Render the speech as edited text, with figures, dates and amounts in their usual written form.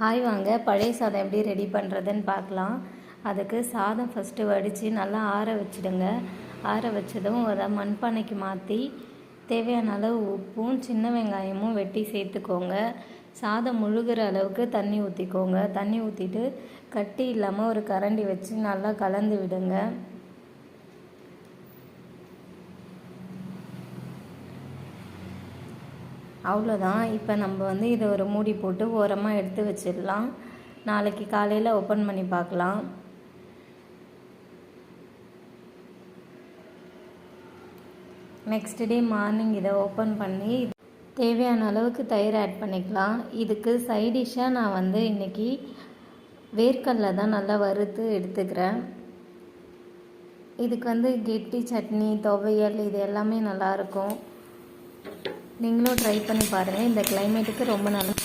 Hi வாங்க, பழைய சாதம் எப்படி ரெடி பண்ணுறதுன்னு பார்க்கலாம். அதுக்கு சாதம் ஃபஸ்ட்டு வடித்து நல்லா ஆற வச்சுடுங்க. ஆற வச்சதும் அதை மண்பானைக்கு மாற்றி தேவையான அளவு உப்பும் சின்ன வெங்காயமும் வெட்டி சேர்த்துக்கோங்க. சாதம் முழுகிற அளவுக்கு தண்ணி ஊற்றிக்கோங்க. தண்ணி ஊற்றிட்டு கட்டி இல்லாமல் ஒரு கரண்டி வச்சு நல்லா கலந்து விடுங்க. அவ்வளோதான். இப்போ நம்ம இதை ஒரு மூடி போட்டு ஓரமாக எடுத்து வச்சிடலாம். நாளைக்கு காலையில் ஓப்பன் பண்ணி பார்க்கலாம். நெக்ஸ்ட் டே மார்னிங் இதை ஓப்பன் பண்ணி தேவையான அளவுக்கு தயிர் ஆட் பண்ணிக்கலாம். இதுக்கு சைடிஷ்ஷாக நான் இன்றைக்கி வேர்க்கடலை தான் நல்லா வறுத்து எடுத்துக்கிறேன். இதுக்கு கெட்டி சட்னி, துவையல் இது எல்லாமே நல்லாயிருக்கும். நீங்களும் ட்ரை பண்ணி பாருங்கள். இந்த கிளைமேட்டுக்கு ரொம்ப நல்லா